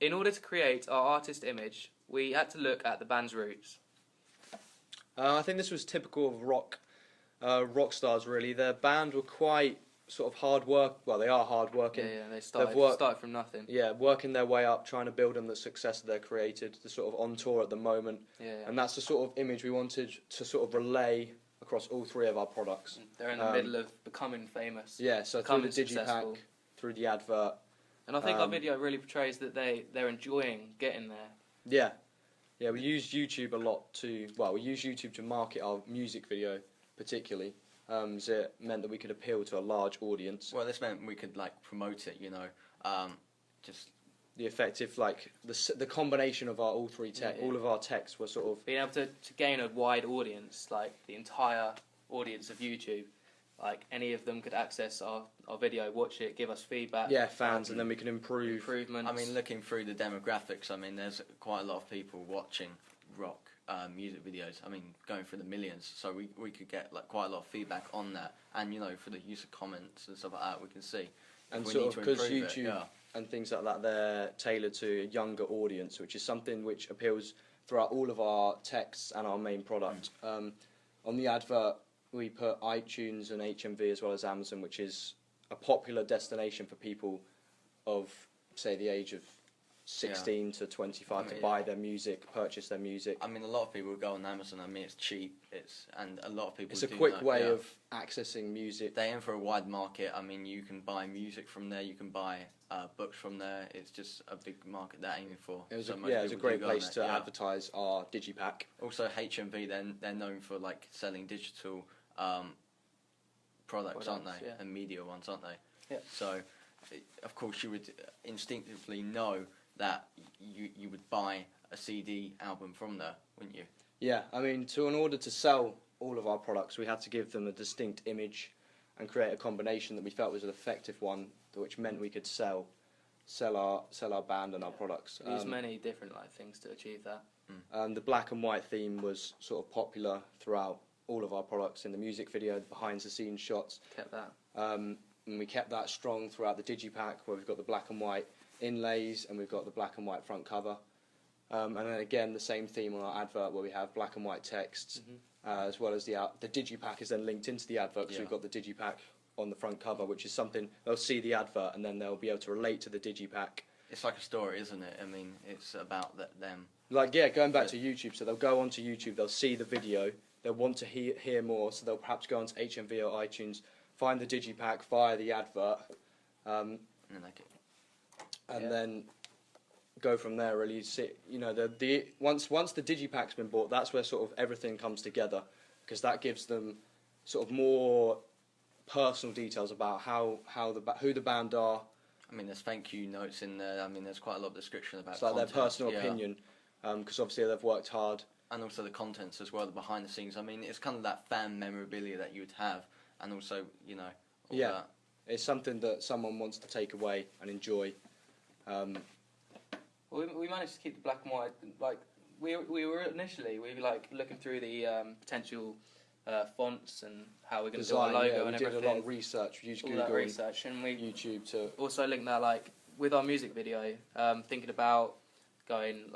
in order to create our artist image, we had to look at the band's roots. I think this was typical of rock stars. Really, their band were quite sort of hard work. Well, they are hard working. Yeah, they started from nothing. Yeah, working their way up, trying to build on the success that they're created. They're sort of on tour at the moment, and that's the sort of image we wanted to sort of relay across all three of our products. They're in the middle of becoming famous. Yeah, so through the digipack, through the advert, and I think our video really portrays that they're enjoying getting there. Yeah. Yeah, we used YouTube a lot we used YouTube to market our music video particularly, so it meant that we could appeal to a large audience. Well, this meant we could promote it, just the effective, the combination of all of our texts were sort of... Being able to gain a wide audience, like the entire audience of YouTube, like any of them could access our video, watch it, give us feedback. Yeah, fans, and then we can improvements. I mean, looking through the demographics, I mean, there's quite a lot of people watching rock music videos. I mean, going through the millions, so we could get quite a lot of feedback on that, and for the use of comments and stuff like that, we can see. And sort of because YouTube and things like that, they're tailored to a younger audience, which is something which appeals throughout all of our texts and our main product. On the advert, we put iTunes and HMV as well as Amazon, which is a popular destination for people of, say, the age of 16 to 25 to buy their music, purchase their music. I mean, a lot of people go on Amazon. I mean, it's cheap. And a lot of people. It's a quick way of accessing music. They aim for a wide market. I mean, you can buy music from there. You can buy books from there. It's just a big market they're aiming for. It was a great place to advertise our digipack. Also, HMV, they're known for selling digital products, aren't they? Yeah. And media ones, aren't they? Yeah. So, of course, you would instinctively know that you would buy a CD album from there, wouldn't you? Yeah, I mean, in order to sell all of our products, we had to give them a distinct image and create a combination that we felt was an effective one, which meant we could sell our band and our products. We used many different things to achieve that. The black and white theme was sort of popular throughout all of our products in the music video, behind the scenes shots. Kept that. And we kept that strong throughout the digipack, where we've got the black and white inlays and we've got the black and white front cover. And then again, the same theme on our advert, where we have black and white texts, as well as the digipack is then linked into the advert, because we've got the digipack on the front cover, which is something they'll see the advert and then they'll be able to relate to the digipack. It's like a story, isn't it? I mean, it's about them. Going back to YouTube, so they'll go onto YouTube, they'll see the video, they'll want to hear more, so they'll perhaps go onto HMV or iTunes, find the digipack via the advert, and then go from there. Really, once the digipack's been bought, that's where sort of everything comes together, because that gives them sort of more personal details about who the band are. I mean, there's thank you notes in there. I mean, there's quite a lot of description about their personal opinion, because obviously they've worked hard. And also the contents as well, the behind the scenes. I mean, it's kind of that fan memorabilia that you would have, and also all that. It's something that someone wants to take away and enjoy. Well, we managed to keep the black and white. We were initially looking through the potential fonts and how we're going to do our logo and everything. We did a lot of research. We used Google and YouTube to also link that with our music video. Thinking about going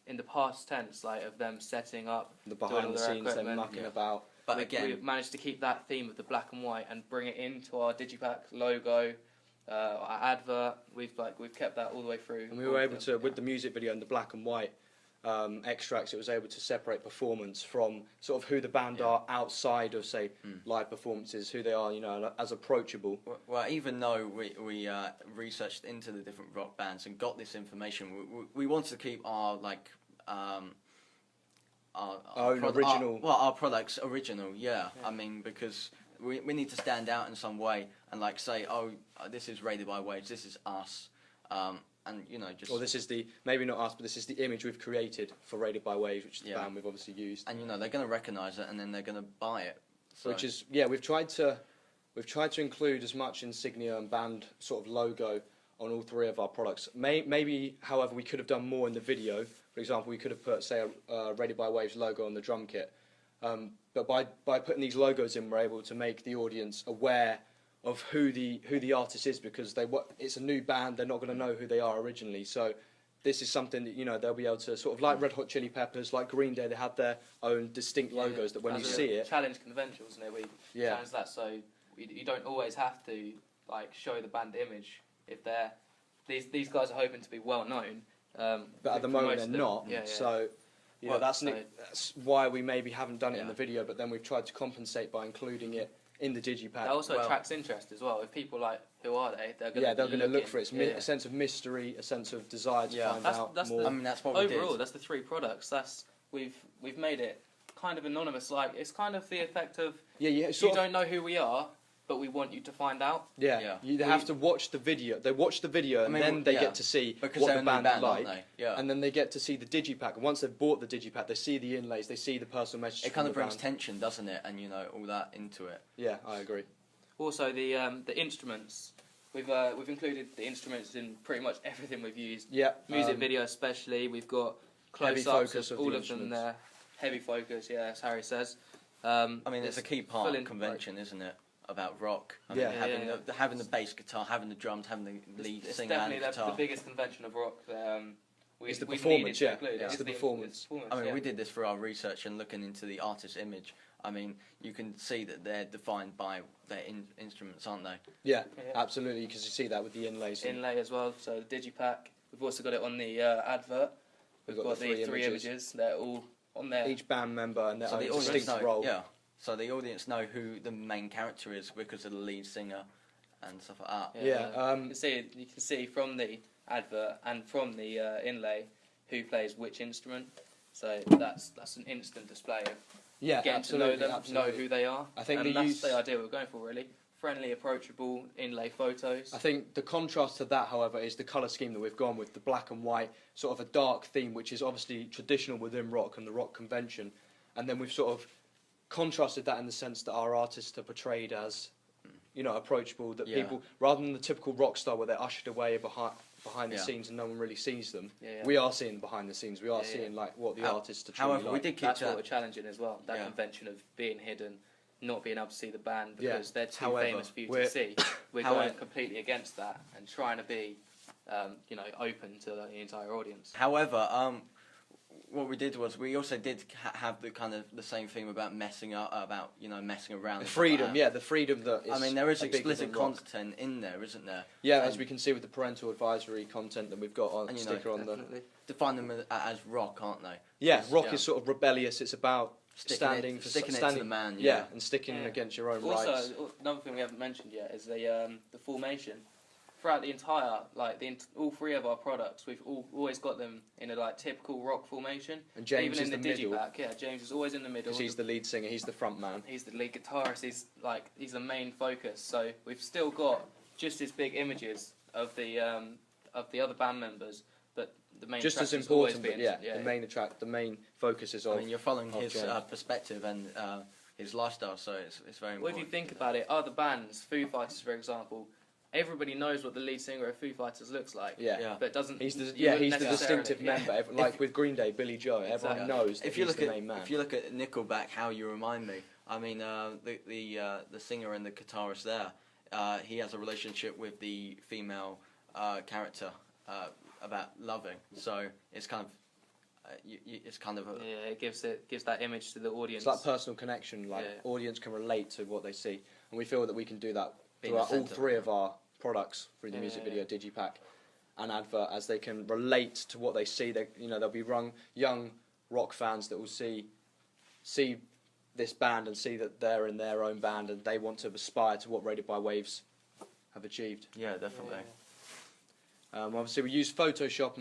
in the past tense, of them setting up the behind the scenes, them mucking about. But again, we managed to keep that theme of the black and white and bring it into our digipack logo, our advert. We've kept that all the way through. And we were able to, with the music video and the black and white extracts, it was able to separate performance from sort of who the band are outside of, say, live performances, who they are, as approachable. Well, even though we researched into the different rock bands and got this information, we wanted to keep our our products original. I mean, because we need to stand out in some way and say, this is Raided by Waves, this is us. And just. Or this is maybe not us, but this is the image we've created for Raided by Waves, which is the band we've obviously used. And they're going to recognise it, and then they're going to buy it. So. Which is we've tried to include as much insignia and band sort of logo on all three of our products. Maybe, however, we could have done more in the video. For example, we could have put, say, a Raided by Waves logo on the drum kit. But by putting these logos in, we're able to make the audience aware of who the artist is, because it's a new band, they're not going to know who they are originally. So this is something that, you know, they'll be able to sort of, like Red Hot Chili Peppers, like Green Day, they had their own distinct logos that when you see it, challenge convention, wasn't it? We challenge that, so you don't always have to like show the band image if they're these guys are hoping to be well known. but at the moment they're not. So you know, that's why we maybe haven't done it in the video, but then we've tried to compensate by including it in the digipack. That also attracts interest as well. If people like, who are they? They're going to look for it. It's a sense of mystery, a sense of desire to find out more. I mean, that's what we did. Overall, that's the 3 products. We've made it kind of anonymous. Like, it's kind of the effect of you don't know who we are, but we want you to find out. You have to watch the video. They watch the video, and then they get to see what the band is like. And then they get to see the digipack. And once they've bought the digipack, they see the inlays, they see the personal message. It kind of brings tension, doesn't it? And, you know, all that into it. Yeah, I agree. Also, the instruments. We've included the instruments in pretty much everything we've used. Yeah. Music video especially. We've got close-ups of all of them there. Heavy focus, yeah, as Harry says. I mean, it's a key part of convention, isn't it? About rock. I mean, having the bass guitar, having the drums, having the lead singer and the guitar. It's definitely the biggest convention of rock. It's the performance, It's the performance. I mean, we did this for our research and looking into the artist's image. I mean, you can see that they're defined by their instruments, aren't they? Yeah, absolutely, because you see that with the inlays. Inlay as well, so the digipack. We've also got it on the advert. We've got the three images. They're all on there. Each band member and their own distinct role. Yeah. So the audience know who the main character is because of the lead singer and stuff like that. You can see from the advert and from the inlay who plays which instrument. So that's an instant display of getting to know them, know who they are. I think that's the idea we're going for, really. Friendly, approachable inlay photos. I think the contrast to that, however, is the colour scheme that we've gone with, the black and white, sort of a dark theme, which is obviously traditional within rock and the rock convention. And then we've sort of contrasted that in the sense that our artists are portrayed as, you know, approachable, that people, rather than the typical rock star where they're ushered away behind the scenes and no one really sees them, we are seeing behind the scenes, we are seeing like what the artists are truly like. We did keep that's what we're challenging as well, that convention of being hidden, not being able to see the band because they're too famous for you to see. We're going completely against that and trying to be, you know, open to the entire audience. However, what we did was we also did have the kind of the same theme about messing around. The freedom, the freedom that is. I mean, there is explicit content in there, isn't there? Yeah, as we can see with the parental advisory content that we've got on sticker on them. Define them as rock, aren't they? Yeah, rock is sort of rebellious. It's about sticking to the man. And sticking against your own rights. Also, another thing we haven't mentioned yet is the formation. Throughout the entire, all 3 of our products, we've always got them in a typical rock formation. And James even in is the digipack, James is always in the middle. Because he's the lead singer, he's the front man. He's the lead guitarist. He's the main focus. So we've still got just as big images of the other band members, but the main just as important. The main focus is on. I mean, you're following his perspective and his lifestyle, so it's very important. Well, if you think about it, other bands, Foo Fighters, for example. Everybody knows what the lead singer of Foo Fighters looks like. But doesn't. He's the distinctive member. Like with Green Day, Billy Joe. Everyone knows that he's the main man. If you look at Nickelback, How You Remind Me. I mean, the singer and the guitarist there. He has a relationship with the female character about loving. So it's kind of. It gives that image to the audience. It's like personal connection. Audience can relate to what they see, and we feel that we can do that throughout all 3 of our products through the music video, digipack, and advert, as they can relate to what they see. There'll be young rock fans that will see this band and see that they're in their own band and they want to aspire to what Raided by Waves have achieved. Yeah, definitely. Obviously, we used Photoshop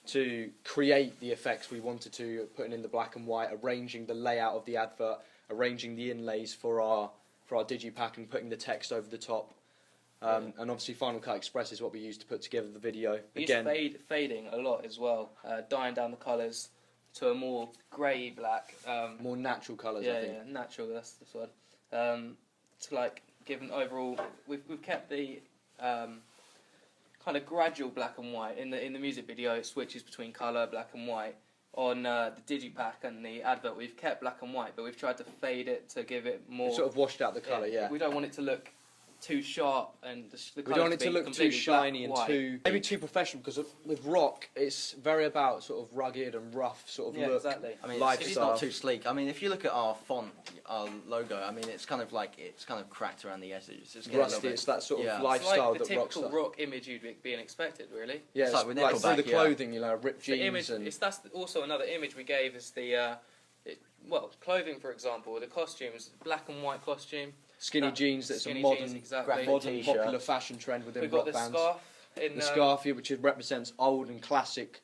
to create the effects we wanted to, putting in the black and white, arranging the layout of the advert, arranging the inlays for our digipack and putting the text over the top. And obviously Final Cut Express is what we used to put together the video. We use fading a lot as well, dyeing down the colours to a more grey black. More natural colours, I think. Yeah, natural, that's the word. To give an overall... We've kept the kind of gradual black and white. In the music video it switches between colour, black and white. On the digipack and the advert, we've kept black and white, but we've tried to fade it to give it more. We've sort of washed out the colour, We don't want it to look too sharp and the We colours don't want it to be look too completely shiny black, and white. too maybe too professional, because with rock it's very about sort of rugged and rough sort of Yeah, look. exactly. I mean, Lifestyle. it's not too sleek. I mean, if you look at our font, our logo, I mean, it's kind of cracked around the edges. It's getting a little Rusty. bit- It's that sort of yeah. It's lifestyle like the that rock typical style. rock image you'd be expected, really. Yeah, It's it's like with like through Nickelback, the yeah. clothing, you know, ripped The jeans image, and that's also another image we gave is the, clothing, for example, the costumes, black and white costume. skinny jeans. That's a skinny modern, jeans, exactly. graphic modern T-shirt. popular fashion trend within We've got rock the bands. scarf. In, The scarf here, which represents old and classic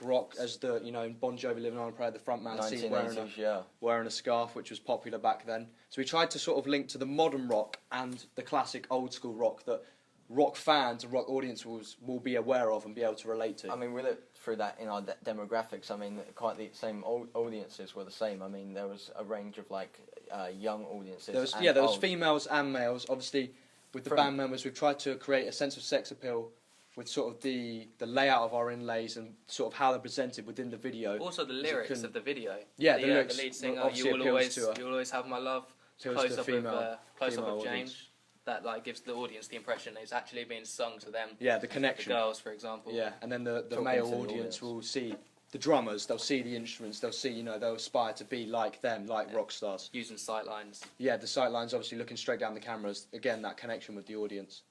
rock, as the in Bon Jovi Living on a Prayer, the front man seen 1980s, yeah. wearing a scarf, which was popular back then. So we tried to sort of link to the modern rock and the classic old school rock that rock fans and rock audiences will be aware of and be able to relate to. I mean, we looked through that in our demographics. I mean, quite the same audiences were the same. I mean, there was a range of young audiences. There was and there was old. females and males. Obviously, with the band members, we've tried to create a sense of sex appeal with sort of the layout of our inlays and sort of how they're presented within the video. Also the lyrics of the video. Yeah, the lyrics The lead singer, obviously you will appeals always have my love. Appeals Close to the up female of audience. James. That gives the audience the impression that it's actually being sung to them. Yeah, the The connection. girls, for example. Yeah, and then the Talking male to the audience audience. will see the drummers, they'll see the instruments, they'll see, they'll aspire to be like them, like rock stars. Using sight lines. Yeah, the sight lines obviously looking straight down the cameras, again, that connection with the audience.